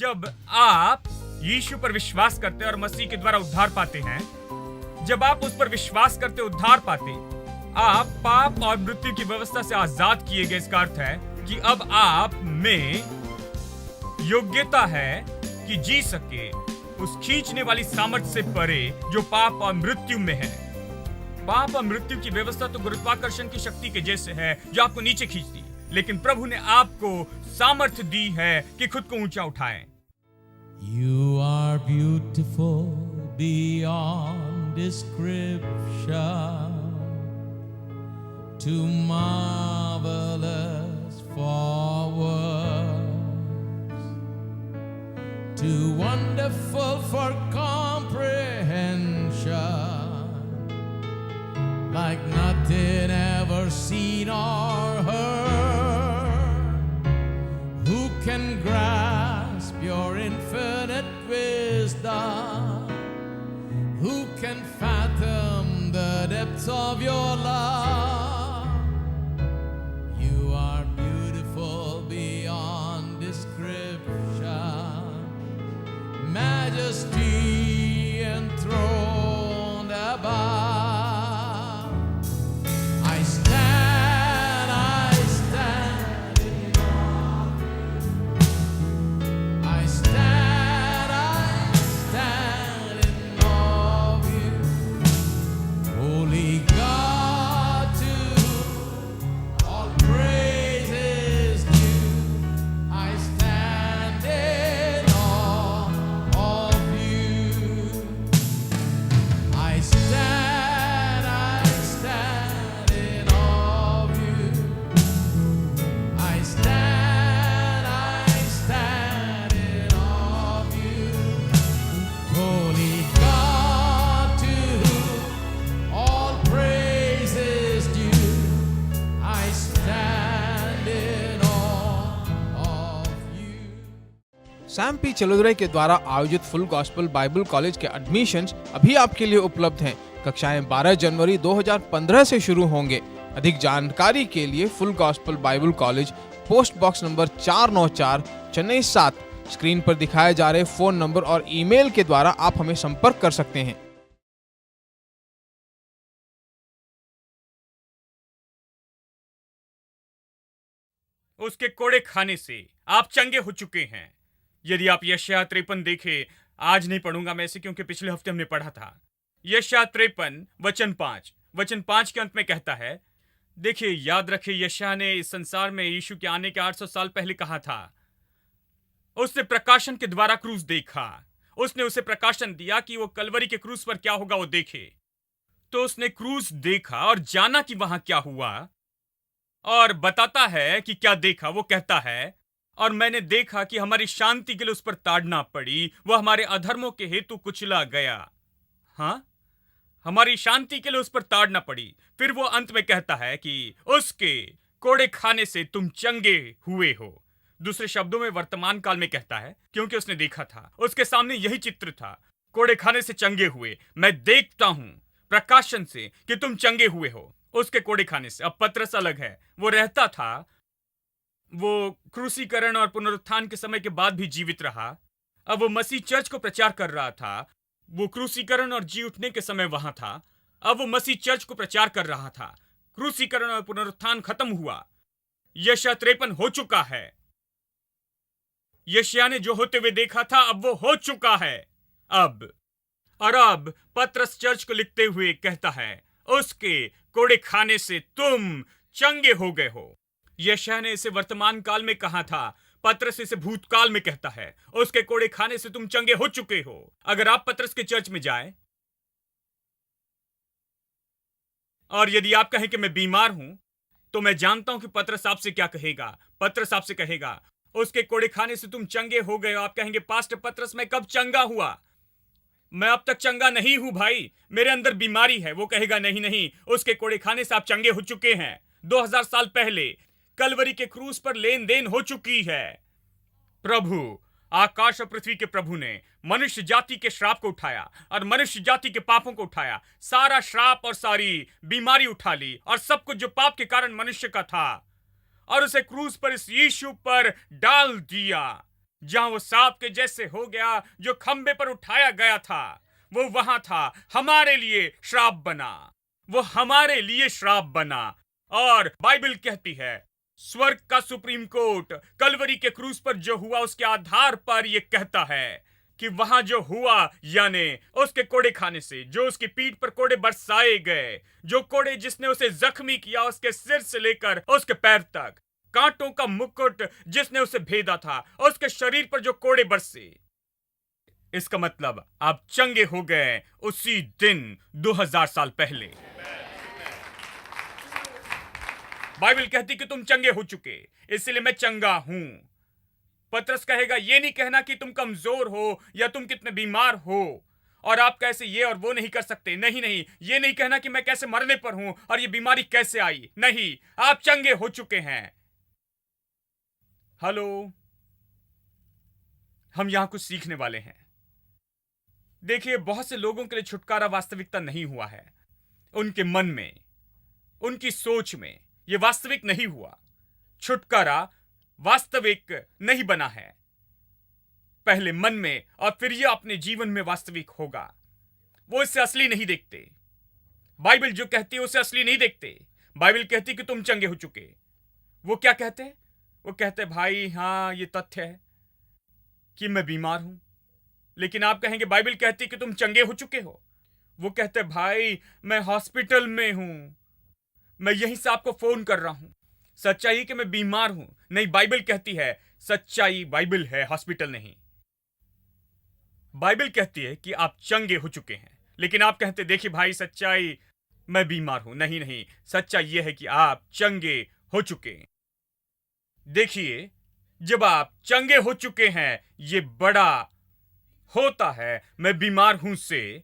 जब आप यीशु पर विश्वास करते और मसीह के द्वारा उद्धार पाते हैं, जब आप उस पर विश्वास करते उद्धार पाते, आप पाप और मृत्यु की व्यवस्था से आजाद किए गए। इसका अर्थ है कि अब आप में योग्यता है कि जी सके उस खींचने वाली सामर्थ्य से परे जो पाप और मृत्यु में है। पाप और मृत्यु की व्यवस्था तो गुरुत्वाकर्षण की शक्ति के जैसे है जो आपको नीचे खींचती है, लेकिन प्रभु ने आपको सामर्थ्य दी है कि खुद को ऊंचा उठाएं। You are beautiful beyond description, too marvelous for words, too wonderful for comprehension, like nothing ever seen or heard. Who can grasp your infinite wisdom? Who can fathom the depths of your love? You are beautiful beyond description, majesty enthroned above. I stand in awe. I stand in awe of you. Holy God, to all praise is due. I stand in awe of you. I stand in awe of you. I stand in awe of you. Holy God, to whom all praise is due. I stand in awe of you. Sam P Chalodare के द्वारा आयोजित full gospel Bible college के admissions अभी आपके लिए उपलब्ध हैं। कक्षाएं 12 जनवरी 2015 से शुरू होंगे। अधिक जानकारी के लिए full gospel Bible college, post box number 494, Chennai 7, screen पर दिखाए जा रहे फोन नंबर और ईमेल के द्वारा आप हमें संपर्क कर सकते हैं। उसके कोड़े खाने से आप चंगे हो चुके हैं। यदि आप यशायाह 53 देखें, आज नहीं पढ़ूंगा मैं इसे क्योंकि पिछले हफ्ते हमने पढ़ा था। यशायाह 53 वचन 5 के अंत में कहता है, देखिए, याद रखिए, यशायाह ने इस संसार में यीशु के आने के 800 साल पहले कहा था। उसने प्रकाशन के द्वारा क्रूस देखा। उसने उसे प्रकाशन दिया कि वो कलवरी के क्रूस पर क्या होगा वो देखे। तो उसने क्रूस देखा और जाना कि वहां क्या हुआ, और बताता है कि क्या देखा। वो कहता है, और मैंने देखा कि हमारी शांति के लिए उस पर ताड़ना पड़ी, वो हमारे अधर्मों के हेतु कुचला गया। हाँ, हमारी शांति के लिए उस पर ताड़ना पड़ी। फिर वो अंत में कहता है कि उसके कोड़े खाने से तुम चंगे हुए हो। दूसरे शब्दों में वर्तमान काल में कहता है, क्योंकि उसने देखा था, उसके सामने यही चित्र था, कोड़े खाने से चंगे हुए। मैं देखता हूं प्रकाशन से कि तुम चंगे हुए हो उसके कोड़े खाने से। अब पतरस अलग है, वो रहता था, वो क्रूसीकरण और पुनरुत्थान के समय के बाद भी जीवित रहा। अब वो मसीह चर्च को प्रचार कर रहा था। वो क्रूसीकरण और जी उठने के समय वहां था। अब वो मसीह चर्च को प्रचार कर रहा था। क्रूसीकरण और पुनरुत्थान खत्म हुआ। यशायाह 53 हो चुका है। यशायाह ने जो होते हुए देखा था, अब वो हो चुका है। अब पतरस चर्च को लिखते हुए कहता है, उसके कोड़े खाने से तुम चंगे हो गए हो। यशायाह ने इसे वर्तमान काल में कहा था, पतरस इसे भूतकाल में कहता है, उसके कोड़े खाने से तुम चंगे हो चुके हो। अगर आप पतरस के चर्च में जाएं और यदि आप कहें कि मैं बीमार हूं, तो मैं जानता हूं कि पतरस आपसे क्या कहेगा। पतरस आपसे कहेगा, उसके कोड़े खाने से तुम चंगे हो गए हो। आप कहेंगे, पास्टर पतरस, मैं कब चंगा हुआ? मैं अब तक चंगा नहीं हूं भाई, मेरे अंदर बीमारी है। वो कहेगा, नहीं, उसके कोड़े खाने से आप चंगे हो चुके हैं। 2000 साल पहले कलवरी के क्रूस पर लेन देन हो चुकी है। प्रभु, आकाश और पृथ्वी के प्रभु ने मनुष्य जाति के श्राप को उठाया और मनुष्य जाति के पापों को उठाया। सारा श्राप और सारी बीमारी उठा ली और सब कुछ जो पाप के कारण मनुष्य का था, और उसे क्रूस पर इस यीशु पर डाल दिया। जहां वो सांप के जैसे हो गया जो खंबे पर उठाया गया था, वो वहां था, हमारे लिए श्राप बना, वो हमारे लिए श्राप बना। और बाइबल कहती है स्वर्ग का सुप्रीम कोर्ट कलवरी के क्रूस पर जो हुआ उसके आधार पर यह कहता है कि वहां जो हुआ, यानी उसके कोड़े खाने से जो उसकी पीठ पर कोड़े बरसाए गए, जो कोड़े जिसने उसे जख्मी किया उसके सिर से लेकर उसके पैर तक, कांटों का मुकुट जिसने उसे भेदा था, उसके शरीर पर जो कोड़े बरसे, इसका मतलब आप चंगे हो गए उसी दिन 2000 साल पहले। बाइबल कहती कि तुम चंगे हो चुके, इसलिए मैं चंगा हूं। पतरस कहेगा ये नहीं कहना कि तुम कमजोर हो या तुम कितने बीमार हो और आप कैसे ये और वो नहीं कर सकते। नहीं नहीं, ये नहीं कहना कि मैं कैसे मरने पर हूं और ये बीमारी कैसे आई। नहीं, आप चंगे हो चुके हैं। हेलो, हम यहां कुछ सीखने वाले हैं। देखिए, बहुत से लोगों के लिए छुटकारा वास्तविकता नहीं हुआ है। उनके मन में, उनकी सोच में यह वास्तविक नहीं हुआ। छुटकारा वास्तविक नहीं बना है, पहले मन में और फिर यह अपने जीवन में वास्तविक होगा। वो इससे असली नहीं देखते। बाइबल जो कहती है उसे असली नहीं देखते। बाइबल कहती कि तुम चंगे हो चुके। वो क्या कहते हैं? वो कहते भाई हां, ये तथ्य है कि मैं बीमार हूं, लेकिन आप कहेंगे बाइबल कहती कि तुम चंगे हो चुके हो। वो कहते भाई मैं हॉस्पिटल में हूं, मैं यहीं से आपको फोन कर रहा हूं। सच्चाई कि मैं बीमार हूं। नहीं, बाइबल कहती है सच्चाई बाइबल है, हॉस्पिटल नहीं। बाइबल कहती है कि आप चंगे हो चुके हैं, लेकिन आप कहते देखिए भाई सच्चाई मैं बीमार हूं। नहीं नहीं, सच्चाई यह है कि आप चंगे हो चुके। देखिए, जब आप चंगे हो चुके हैं, यह बड़ा होता है मैं बीमार हूं से।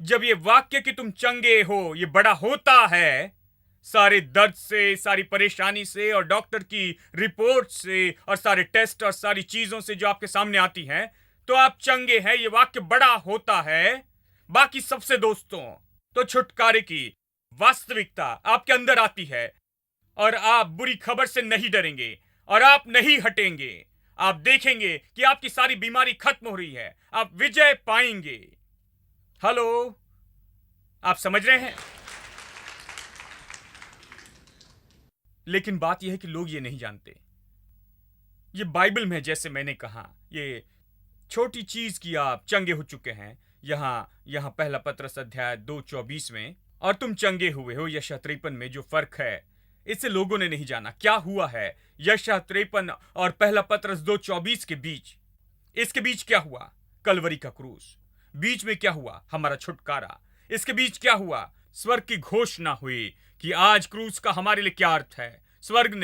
जब ये वाक्य कि तुम चंगे हो ये बड़ा होता है सारे दर्द से, सारी परेशानी से और डॉक्टर की रिपोर्ट से और सारे टेस्ट और सारी चीजों से जो आपके सामने आती हैं, तो आप चंगे हैं, ये वाक्य बड़ा होता है बाकी सबसे। दोस्तों, तो छुटकारे की वास्तविकता आपके अंदर आती है और आप बुरी खबर से नहीं डरेंगे और आप नहीं हटेंगे। आप देखेंगे कि आपकी सारी बीमारी खत्म हो रही है, आप विजय पाएंगे। हेलो, आप समझ रहे हैं? लेकिन बात यह है कि लोग ये नहीं जानते। ये बाइबल में, जैसे मैंने कहा, ये छोटी चीज की आप चंगे हो चुके हैं। यहां पहला पत्रस अध्याय 2:24 में, और तुम चंगे हुए हो यशायाह 53 में जो फर्क है इसे लोगों ने नहीं जाना। क्या हुआ है यशायाह 53 और पहला पत्रस 2:24 के बीच? इसके बीच क्या हुआ? कलवरी का क्रूस। बीच में क्या हुआ? हमारा छुटकारा। इसके बीच क्या हुआ? स्वर्ग की घोषणा हुई कि आज क्रूस का हमारे लिए क्या अर्थ है। स्वर्ग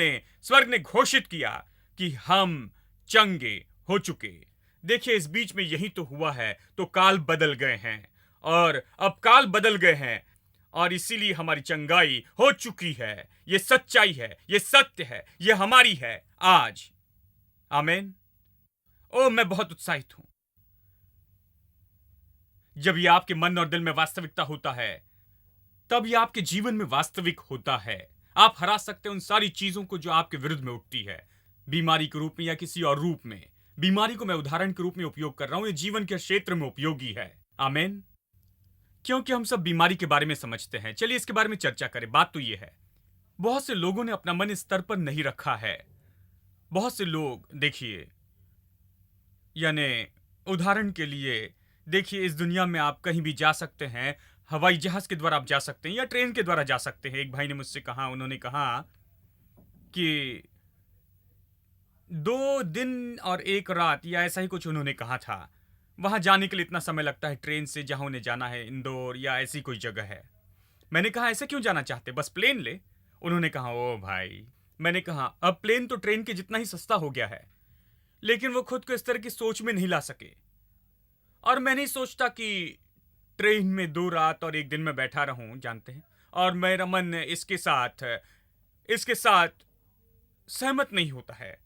ने घोषित किया कि हम चंगे हो चुके। देखिए, इस बीच में यही तो हुआ है, तो काल बदल गए हैं और अब काल बदल गए हैं और इसीलिए हमारी चंगाई हो चुकी है। यह सच्चाई है, यह सत्य है, यह हमारी है आज। आमीन। ओ, मैं बहुत उत्साहित हूं। जब यह आपके मन और दिल में वास्तविकता होता है, तब यह आपके जीवन में वास्तविक होता है। आप हरा सकते हैं उन सारी चीजों को जो आपके विरुद्ध में उठती है, बीमारी के रूप में या किसी और रूप में। बीमारी को मैं उदाहरण के रूप में उपयोग कर रहा हूं, यह जीवन के क्षेत्र में उपयोगी है। आमीन। क्योंकि हम सब बीमारी के बारे में समझते हैं। चलिए इसके बारे में चर्चा करें। बात तो यह है, बहुत से लोगों ने अपना मन इस स्तर पर नहीं रखा है। बहुत से लोग, देखिए, यानी उदाहरण के लिए देखिए, इस दुनिया में आप कहीं भी जा सकते हैं, हवाई जहाज के द्वारा आप जा सकते हैं या ट्रेन के द्वारा जा सकते हैं। एक भाई ने मुझसे कहा, उन्होंने कहा कि 2 दिन और 1 रात या ऐसा ही कुछ उन्होंने कहा था, वहां जाने के लिए इतना समय लगता है ट्रेन से, जहां उन्हें जाना है इंदौर या ऐसी कोई जगह है। मैंने कहा ऐसे क्यों जाना चाहते, बस प्लेन ले। उन्होंने कहा ओ भाई। मैंने कहा अब प्लेन तो ट्रेन के जितना ही सस्ता हो गया है, लेकिन वो खुद को इस तरह की सोच में नहीं ला सके। और मैं नहीं सोचता कि ट्रेन में 2 रात और 1 दिन में बैठा रहूं, जानते हैं, और मेरा मन इसके साथ सहमत नहीं होता है।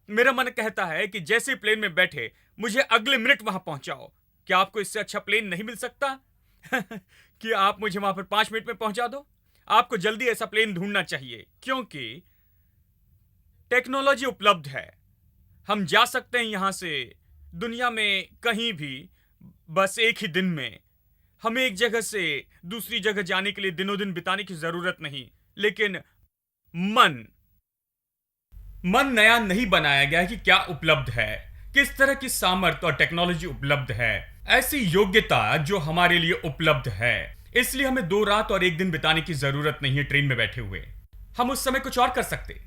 मेरा मन कहता है कि जैसे प्लेन में बैठे मुझे अगले मिनट वहां पहुंचाओ। क्या आपको इससे अच्छा प्लेन नहीं मिल सकता? कि आप मुझे वहां पर 5 मिनट में पहुंचा दो? आपको जल्दी ऐसा प्लेन ढूंढना चाहिए, क्योंकि टेक्नोलॉजी उपलब्ध है। हम जा सकते हैं यहां से दुनिया में कहीं भी, बस एक ही दिन में। हमें एक जगह से दूसरी जगह जाने के लिए दिनों दिन बिताने की जरूरत नहीं, लेकिन मन मन नया नहीं बनाया गया है कि क्या उपलब्ध है, किस तरह की सामर्थ्य और टेक्नोलॉजी उपलब्ध है, ऐसी योग्यता जो हमारे लिए उपलब्ध है। इसलिए हमें 2 रात और 1 दिन बिताने की जरूरत नहीं है ट्रेन में बैठे हुए। हम उस समय कुछ और कर सकते।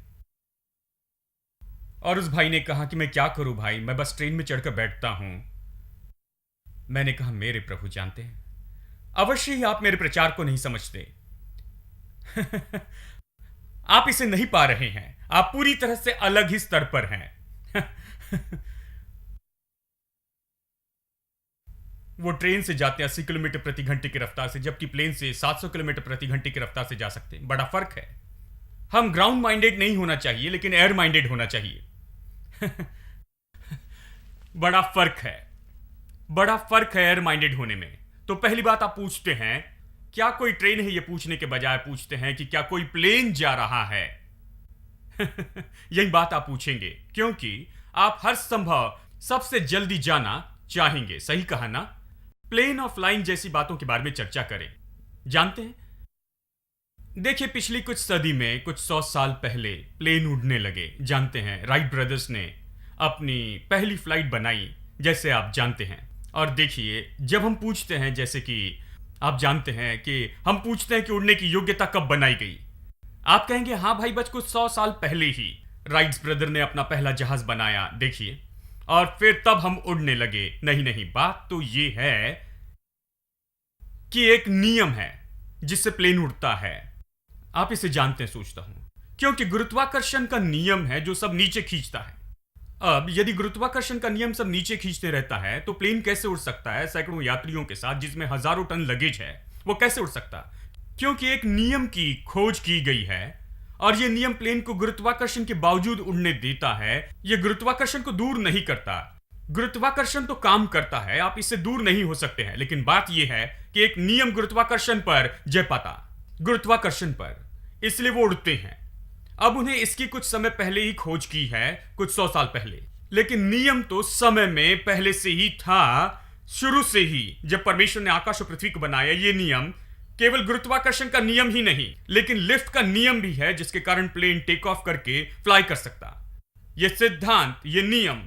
और उस भाई ने कहा कि मैं क्या करूं भाई, मैं बस ट्रेन में चढ़कर बैठता हूं। मैंने कहा मेरे प्रभु जानते हैं, अवश्य ही आप मेरे प्रचार को नहीं समझते। आप इसे नहीं पा रहे हैं, आप पूरी तरह से अलग ही स्तर पर हैं। वो ट्रेन से जाते हैं 80 किलोमीटर प्रति घंटे की रफ्तार से, जबकि प्लेन से 700 किलोमीटर प्रति घंटे की रफ्तार से जा सकते हैं। बड़ा फर्क है। हम ग्राउंड माइंडेड नहीं होना चाहिए, लेकिन एयर माइंडेड होना चाहिए। बड़ा फर्क है, बड़ा फर्क है एयर माइंडेड होने में। तो पहली बात आप पूछते हैं क्या कोई ट्रेन है, यह पूछने के बजाय पूछते हैं कि क्या कोई प्लेन जा रहा है। यही बात आप पूछेंगे, क्योंकि आप हर संभव सबसे जल्दी जाना चाहेंगे। सही कहा ना? प्लेन और फ्लाइंग जैसी बातों के बारे में चर्चा करें। जानते हैं, देखिए पिछली कुछ सदी में, कुछ 100 साल पहले प्लेन उड़ने लगे। जानते हैं, राइट ब्रदर्स ने अपनी पहली फ्लाइट बनाई, जैसे आप जानते हैं। और देखिए, जब हम पूछते हैं, जैसे कि आप जानते हैं कि हम पूछते हैं कि उड़ने की योग्यता कब बनाई गई, आप कहेंगे हाँ भाई, बस कुछ 100 साल पहले ही राइट्स ब्रदर ने अपना पहला जहाज बनाया, देखिए, और फिर तब हम उड़ने लगे। नहीं नहीं, बात तो ये है कि एक नियम है जिससे प्लेन उड़ता है। आप इसे जानते हैं, सोचता हूं, क्योंकि गुरुत्वाकर्षण का नियम है जो सब नीचे खींचता है। अब यदि गुरुत्वाकर्षण का नियम सब नीचे खींचते रहता है, तो प्लेन कैसे उड़ सकता है सैकड़ों यात्रियों के साथ, जिसमें हजारों टन लगेज है? वो कैसे उड़ सकता? क्योंकि एक नियम की खोज की गई है, और यह नियम प्लेन को गुरुत्वाकर्षण के बावजूद उड़ने देता है। यह गुरुत्वाकर्षण को दूर नहीं करता। गुरुत्वाकर्षण तो काम करता है, आप इससे दूर नहीं हो सकते हैं, लेकिन बात यह है कि एक नियम गुरुत्वाकर्षण पर जय पाता, गुरुत्वाकर्षण पर, इसलिए वो उड़ते हैं। अब उन्हें इसकी कुछ समय पहले ही खोज की है, कुछ 100 साल पहले, लेकिन नियम तो समय में पहले से ही था, शुरू से ही। जब परमेश्वर ने आकाश और पृथ्वी को बनाया, यह नियम केवल गुरुत्वाकर्षण का नियम ही नहीं, लेकिन लिफ्ट का नियम भी है, जिसके कारण प्लेन टेक ऑफ करके फ्लाई कर सकता। यह सिद्धांत, यह नियम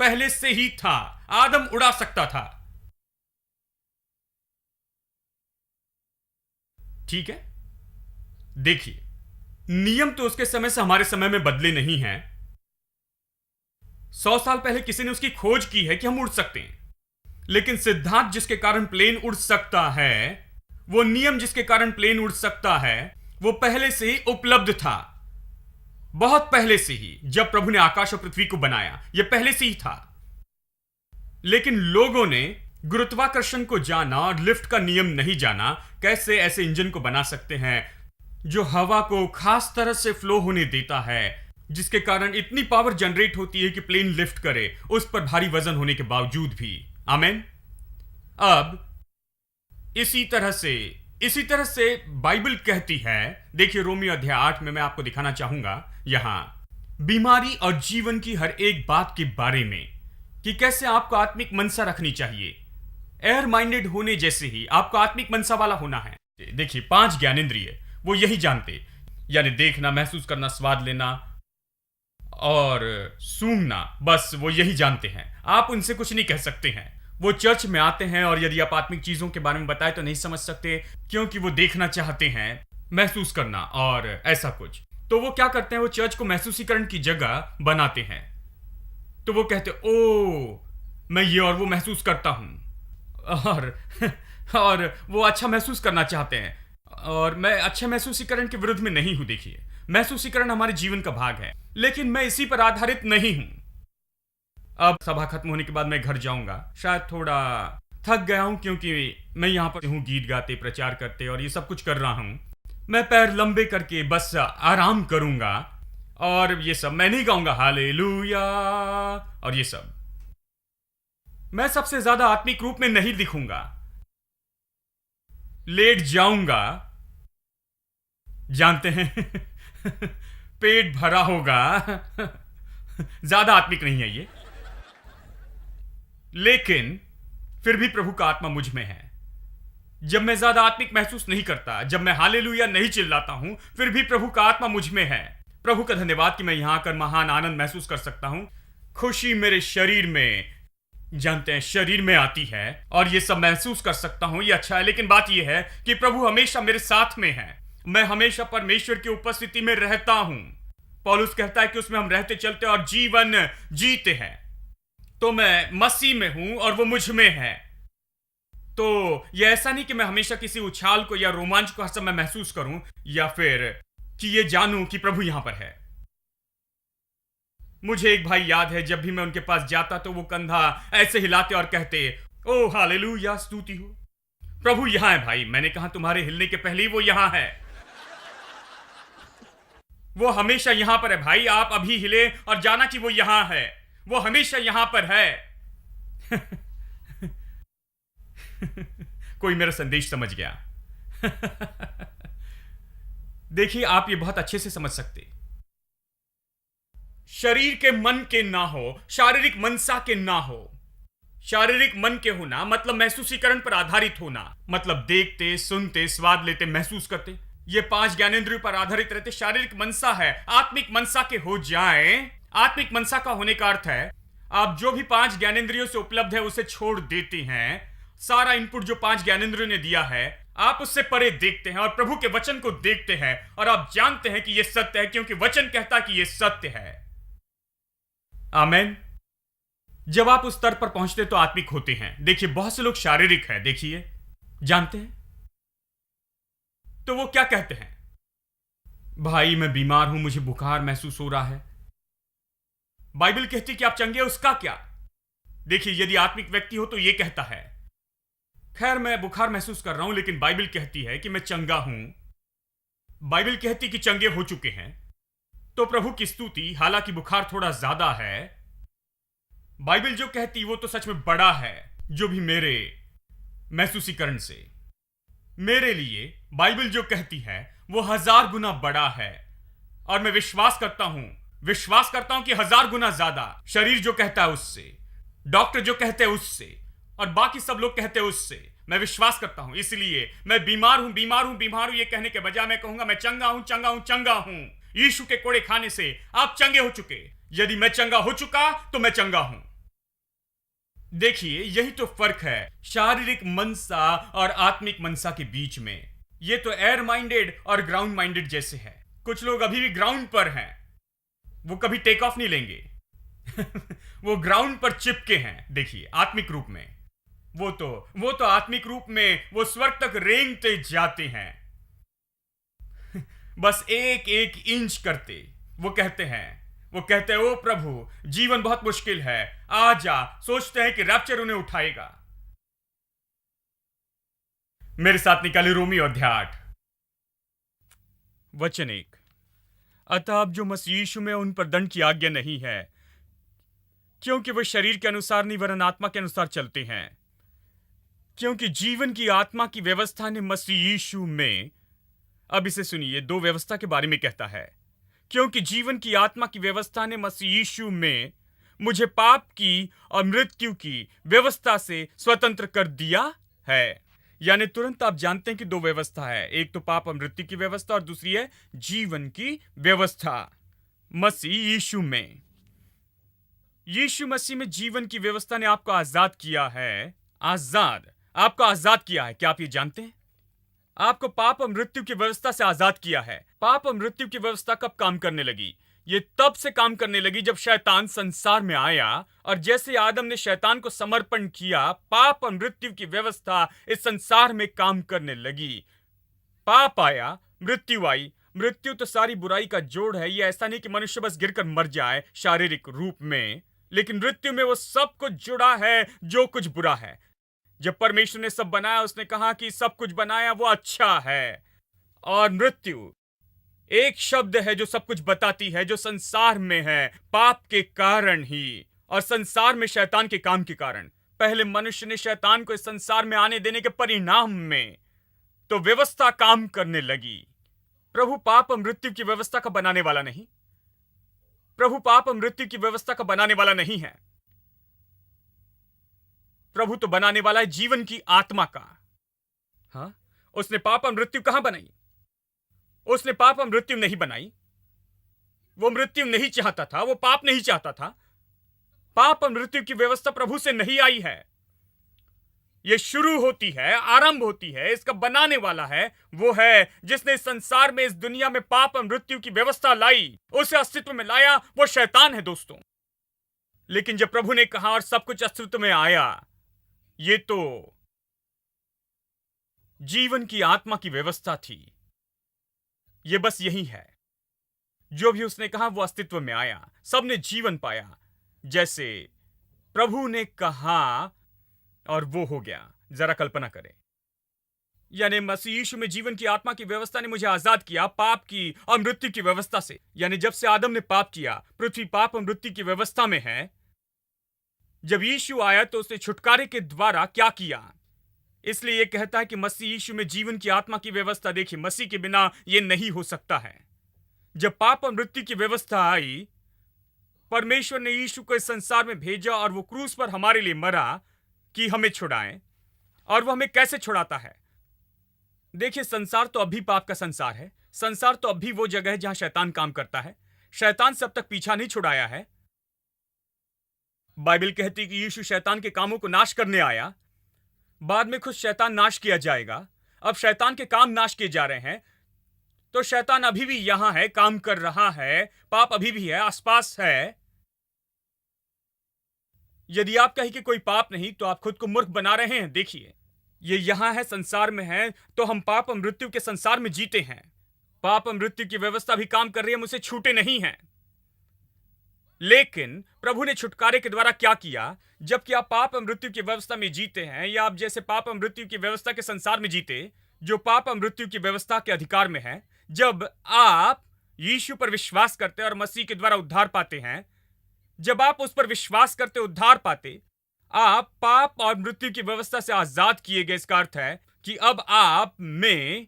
पहले से ही था। आदम उड़ा सकता था, ठीक है? देखिए, नियम तो उसके समय से हमारे समय में बदले नहीं हैं। 100 साल पहले किसी ने उसकी खोज की है कि हम उड़ सकते हैं, लेकिन सिद्धांत जिसके कारण प्लेन उड़ सकता है, वो नियम जिसके कारण प्लेन उड़ सकता है, वो पहले से ही उपलब्ध था, बहुत पहले से ही। जब प्रभु ने आकाश और पृथ्वी को बनाया, यह पहले से ही था। लेकिन लोगों ने गुरुत्वाकर्षण को जाना और लिफ्ट का नियम नहीं जाना। कैसे ऐसे इंजन को बना सकते हैं जो हवा को खास तरह से फ्लो होने देता है, जिसके कारण इतनी पावर जनरेट होती है कि प्लेन लिफ्ट करे, उस पर भारी वजन होने के बावजूद भी। आमेन। अब इसी तरह से बाइबल कहती है, देखिए रोमियो अध्याय 8 में मैं आपको दिखाना चाहूंगा यहां बीमारी और जीवन की हर एक बात के बारे में, कि कैसे आपको आत्मिक मनसा रखनी चाहिए। एयर माइंडेड होने जैसे ही आपको आत्मिक मनसा वाला होना है। देखिए 5 ज्ञानेंद्रिय वो यही जानते, यानी देखना, महसूस करना, स्वाद लेना और सूंघना, बस वो यही जानते हैं। आप उनसे कुछ नहीं कह सकते हैं। वो चर्च में आते हैं और यदि आप आत्मिक चीजों के बारे में बताएं तो नहीं समझ सकते, क्योंकि वो देखना चाहते हैं, महसूस करना और ऐसा कुछ। तो वो क्या करते हैं, वो चर्च को महसूसीकरण की जगह बनाते हैं। तो वो कहते, ओ मैं ये और वो महसूस करता हूं, और वो अच्छा महसूस करना चाहते हैं, और मैं अच्छे महसूसीकरण के विरुद्ध में नहीं हूं। देखिए, महसूसीकरण हमारे जीवन का भाग है, लेकिन मैं इसी पर आधारित नहीं हूं। अब सभा खत्म होने के बाद मैं घर जाऊंगा, शायद थोड़ा थक गया हूं, क्योंकि मैं यहां पर हूं गीत गाते, प्रचार करते और ये सब कुछ कर रहा हूं। मैं पैर लंबे करके बस आराम करूंगा, और ये सब मैं नहीं गाऊंगा हालेलुया और ये सब। मैं सबसे ज्यादा आत्मिक रूप में नहीं दिखूंगा, लेट जाऊंगा, जानते हैं, पेट भरा होगा, ज्यादा आत्मिक नहीं है ये, लेकिन फिर भी प्रभु का आत्मा मुझ में है। जब मैं ज्यादा आत्मिक महसूस नहीं करता, जब मैं हालेलुया नहीं चिल्लाता हूं, फिर भी प्रभु का आत्मा मुझ में है। प्रभु का धन्यवाद कि मैं यहां आकर महान आनंद महसूस कर सकता हूं। खुशी मेरे शरीर में, जानते हैं, शरीर में आती है और ये सब महसूस कर सकता हूं। ये अच्छा है, लेकिन बात यह है कि प्रभु हमेशा मेरे साथ में है। मैं हमेशा परमेश्वर की उपस्थिति में रहता हूं। पौलुस कहता है कि उसमें हम रहते चलते और जीवन जीते हैं। तो मैं मसीह में हूं और वो मुझ में है। तो ये ऐसा नहीं कि मैं हमेशा किसी उछाल को या रोमांच को हर समय महसूस करूं, या फिर कि ये जानूं कि प्रभु यहां पर है। मुझे एक भाई याद है, जब भी मैं उनके पास जाता तो वो कंधा ऐसे हिलाते और कहते, ओ हालेलुया, स्तुति हो, प्रभु यहां है भाई। मैंने कहा तुम्हारे हिलने के पहले ही वो यहां है। वो हमेशा यहां पर है भाई। आप अभी हिले और जाना कि वो यहां है। वो हमेशा यहां पर है। कोई मेरा संदेश समझ गया? देखिए, आप ये बहुत अच्छे से समझ सकते। शरीर के मन के ना हो, शारीरिक मनसा के ना हो। शारीरिक मन के होना मतलब महसूसीकरण पर आधारित होना, मतलब देखते, सुनते, स्वाद लेते, महसूस करते। ये 5 ज्ञानेंद्रियों पर आधारित रहते। शारीरिक मनसा है। आत्मिक मनसा के हो जाए। आत्मिक मनसा का होने का अर्थ है आप जो भी 5 ज्ञानेंद्रियों से उपलब्ध है उसे छोड़ देते हैं। सारा इनपुट जो 5 ज्ञानेंद्रियों ने दिया है, आप उससे परे देखते हैं और प्रभु के वचन को देखते हैं और आप जानते हैं कि यह सत्य है, क्योंकि वचन कहता है कि यह सत्य है। आमेन। जब आप उस स्तर पर पहुंचते तो आत्मिक होते हैं। देखिए, बहुत से लोग शारीरिक है, देखिए, जानते हैं, तो वो क्या कहते हैं, भाई मैं बीमार हूं, मुझे बुखार महसूस हो रहा है। बाइबल कहती कि आप चंगे, उसका क्या? देखिए, यदि आत्मिक व्यक्ति हो तो यह कहता है, खैर मैं बुखार महसूस कर रहा हूं, लेकिन बाइबल कहती है कि मैं चंगा हूं। बाइबल कहती कि चंगे हो चुके हैं, तो प्रभु की स्तुति। हालांकि बुखार थोड़ा ज्यादा है, बाइबल जो कहती वो तो सच में बड़ा है। जो भी मेरे महसूसीकरण से, मेरे लिए बाइबल जो कहती है वो 1000 गुना बड़ा है। और मैं विश्वास करता हूं कि 1000 गुना ज्यादा शरीर जो कहता है उससे, डॉक्टर जो कहते हैं उससे, और बाकी सब लोग कहते हैं उससे। मैं विश्वास करता हूं। इसलिए मैं बीमार हूं ये कहने के बजाय मैं कहूंगा मैं चंगा हूं। यीशु के कोड़े खाने से आप चंगे हो चुके। यदि मैं चंगा हो चुका तो मैं चंगा हूं। देखिए, यही तो फर्क है शारीरिक मनसा और आत्मिक मनसा के बीच में। ये तो एयर माइंडेड और ग्राउंड माइंडेड जैसे है। कुछ लोग अभी भी ग्राउंड पर हैं, वो कभी टेक ऑफ नहीं लेंगे। वो ग्राउंड पर चिपके हैं। देखिए, आत्मिक रूप में वो तो आत्मिक रूप में वो स्वर्ग तक रेंगते जाते हैं। बस एक इंच करते। वो कहते हैं ओ प्रभु, जीवन बहुत मुश्किल है, आ जा। सोचते हैं कि रैप्चर उन्हें उठाएगा। मेरे साथ निकाले रोमी अध्याय 8 वचन 1। अतः अब जो मसीह यीशु में, उन पर दंड की आज्ञा नहीं है, क्योंकि वे शरीर के अनुसार नहीं वरन आत्मा के अनुसार चलते हैं। क्योंकि जीवन की आत्मा की व्यवस्था ने मसीह यीशु में, अब इसे सुनिए, 2 व्यवस्था के बारे में कहता है। क्योंकि जीवन की आत्मा की व्यवस्था ने मसीह यीशु में मुझे पाप की और मृत्यु की व्यवस्था से स्वतंत्र कर दिया है। यानी तुरंत आप जानते हैं कि 2 व्यवस्था है। एक तो पाप और मृत्यु की व्यवस्था और दूसरी है जीवन की व्यवस्था। मसीह यीशु में, यीशु मसीह में जीवन की व्यवस्था ने आपको आजाद किया है। आपको आजाद किया है। क्या आप ये जानते हैं? आपको पाप और मृत्यु की व्यवस्था से आजाद किया है। पाप और मृत्यु की व्यवस्था कब काम करने लगी? ये तब से काम करने लगी जब शैतान संसार में आया, और जैसे आदम ने शैतान को समर्पण किया, पाप और मृत्यु की व्यवस्था इस संसार में काम करने लगी। पाप आया, मृत्यु आई। मृत्यु तो सारी बुराई का जोड़ है। ये ऐसा नहीं कि मनुष्य बस गिरकर मर जाए शारीरिक रूप में, लेकिन मृत्यु में वो सब कुछ जुड़ा है जो कुछ बुरा है। जब परमेश्वर ने सब बनाया, उसने कहा कि सब कुछ बनाया वो अच्छा है। और मृत्यु एक शब्द है जो सब कुछ बताती है, जो संसार में है पाप के कारण ही और संसार में शैतान के काम के कारण। पहले मनुष्य ने शैतान को इस संसार में आने देने के परिणाम में तो व्यवस्था काम करने लगी। प्रभु पाप और मृत्यु की व्यवस्था का बनाने वाला नहीं। प्रभु पाप और मृत्यु की व्यवस्था का बनाने वाला नहीं है। प्रभु तो बनाने वाला है जीवन की आत्मा का। हाँ, उसने पाप और मृत्यु कहां बनाई? उसने पाप और मृत्यु नहीं बनाई। वो मृत्यु नहीं चाहता था, वो पाप नहीं चाहता था। पाप और मृत्यु की व्यवस्था प्रभु से नहीं आई है। ये शुरू होती है, आरंभ होती है, इसका बनाने वाला है वो है जिसने इस संसार में, इस दुनिया में पाप और मृत्यु की व्यवस्था लाई, उसे अस्तित्व में लाया, वो शैतान है दोस्तों। लेकिन जब प्रभु ने कहा और सब कुछ अस्तित्व में आया, ये तो जीवन की आत्मा की व्यवस्था थी। ये बस यही है, जो भी उसने कहा वो अस्तित्व में आया, सबने जीवन पाया, जैसे प्रभु ने कहा और वो हो गया। जरा कल्पना करें, यानी मसीह यीशु में जीवन की आत्मा की व्यवस्था ने मुझे आजाद किया पाप की और मृत्यु की व्यवस्था से। यानी जब से आदम ने पाप किया, पृथ्वी पाप और मृत्यु की व्यवस्था में है। जब यीशु आया तो उसने छुटकारे के द्वारा क्या किया? इसलिए यह कहता है कि मसीह यीशु में जीवन की आत्मा की व्यवस्था। देखिए, मसीह के बिना यह नहीं हो सकता है। जब पाप और मृत्यु की व्यवस्था आई, परमेश्वर ने यीशु को इस संसार में भेजा और वो क्रूस पर हमारे लिए मरा कि हमें छुड़ाएं। और वो हमें कैसे छुड़ाता है? देखिए, संसार तो अभी पाप का संसार है। संसार तो अभी वो जगह है जहां शैतान काम करता है। शैतान से अब तक पीछा नहीं छुड़ाया है। बाइबल कहती है कि यीशु शैतान के कामों को नाश करने आया। बाद में खुद शैतान नाश किया जाएगा। अब शैतान के काम नाश किए जा रहे हैं, तो शैतान अभी भी यहां है, काम कर रहा है। पाप अभी भी है, आसपास है। यदि आप कहें कि कोई पाप नहीं, तो आप खुद को मूर्ख बना रहे हैं। देखिए, ये यहां है, संसार में है, तो हम पाप और मृत्यु के संसार में जीते हैं। पाप और मृत्यु की व्यवस्था भी काम कर रही है, हम उसे छूटे नहीं हैं। लेकिन प्रभु ने छुटकारे के द्वारा क्या किया? जबकि आप पाप और मृत्यु की व्यवस्था में जीते हैं, या आप जैसे पाप और मृत्यु की व्यवस्था के संसार में जीते, जो पाप और मृत्यु की व्यवस्था के अधिकार में है, जब आप यीशु पर विश्वास करते और मसीह के द्वारा उद्धार पाते हैं, जब आप उस पर विश्वास करते, उद्धार पाते, आप पाप और मृत्यु की व्यवस्था से आजाद किए गए। इसका अर्थ है कि अब आप में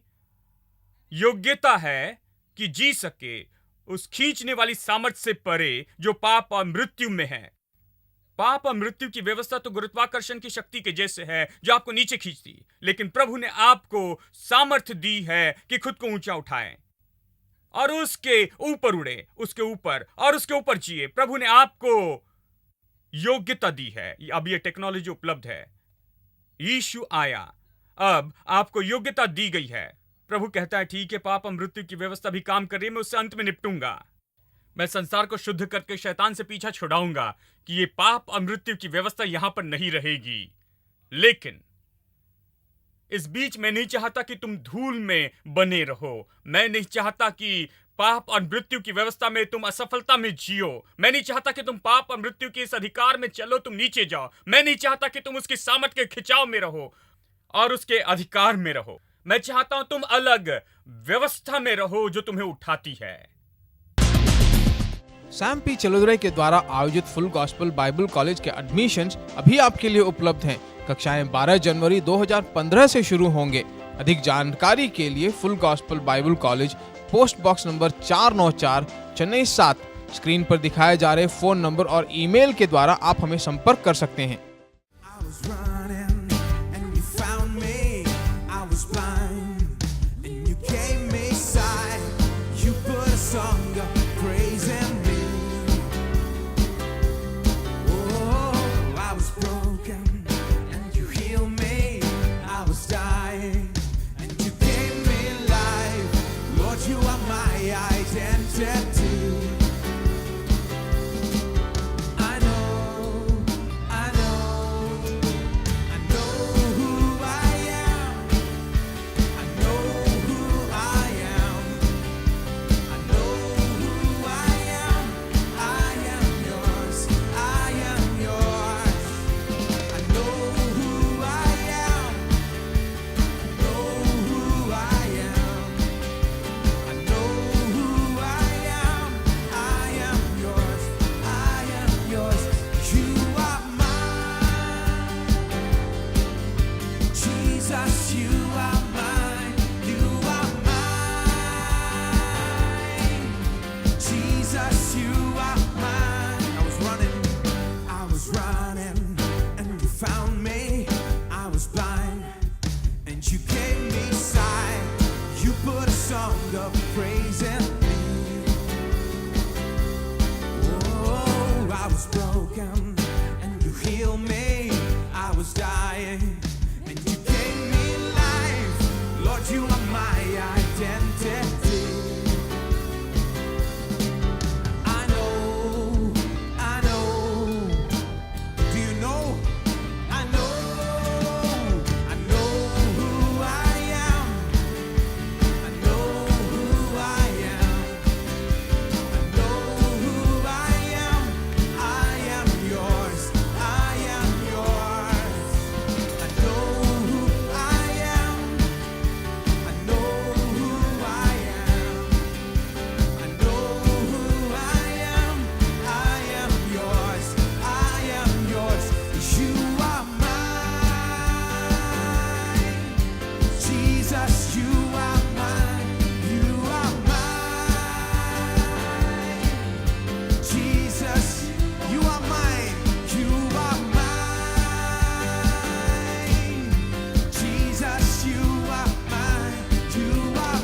योग्यता है कि जी सके उस खींचने वाली सामर्थ से परे जो पाप और मृत्यु में है। पाप और मृत्यु की व्यवस्था तो गुरुत्वाकर्षण की शक्ति के जैसे है, जो आपको नीचे खींचती। लेकिन प्रभु ने आपको सामर्थ्य दी है कि खुद को ऊंचा उठाएं और उसके ऊपर उड़े, उसके ऊपर और उसके ऊपर जिए। प्रभु ने आपको योग्यता दी है। अब यह टेक्नोलॉजी उपलब्ध है। यीशु आया, अब आपको योग्यता दी गई है। प्रभु कहता है, ठीक है, पाप और मृत्यु की व्यवस्था भी काम कर रही है, मैं उससे अंत में निपटूंगा। मैं संसार को शुद्ध करके शैतान से पीछा छुड़ाऊंगा कि ये पाप और मृत्यु की व्यवस्था यहां पर नहीं रहेगी। लेकिन इस बीच मैं नहीं चाहता कि तुम धूल में बने रहो। मैं नहीं चाहता कि पाप और मृत्यु की व्यवस्था में तुम असफलता में जियो। मैं नहीं चाहता कि तुम पाप और मृत्यु के इस अधिकार में चलो, तुम नीचे जाओ। मैं नहीं चाहता कि तुम उसकी सामर्थ के खिंचाव में रहो और उसके अधिकार में रहो। मैं चाहता हूं तुम अलग व्यवस्था में रहो जो तुम्हें उठाती है। सैम पी चलोदरे के द्वारा आयोजित फुल गॉस्पेल बाइबल कॉलेज के एडमिशन्स अभी आपके लिए उपलब्ध हैं। कक्षाएं 12 जनवरी 2015 से शुरू होंगे। अधिक जानकारी के लिए full gospel Bible college, post box number 494, Chennai 7, screen पर दिखाए जा रहे फोन नंबर और ईमेल के द्वारा आप हमें संपर्क कर सकते हैं। I was running and you found me. I was blind and you gave me sight. You put a song of praise in me. Oh, I was broken and you healed me. I was dying and you gave me life. Lord, you are my identity. I know put a song of praise in me. Oh, I was broken and you healed me. I was dying and you gave me life. Lord, you are my identity. I know. Do you know? I know who I am. I know who I am. I know who I am. I am yours. I am yours. I know who I am. I know who I am. I know who I am. I am yours. I am yours. You are mine. Jesus, you are mine. You are mine. Jesus, you are mine. You are mine. Jesus, you are mine. You are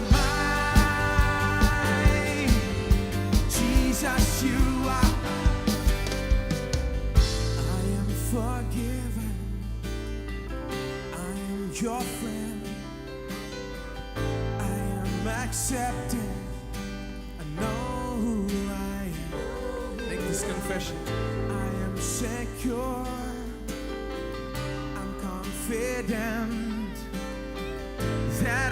mine. Jesus, you are. I am forgiven. I am your friend. I am accepted. I know who I am. Make this confession. I am secure. I'm confident that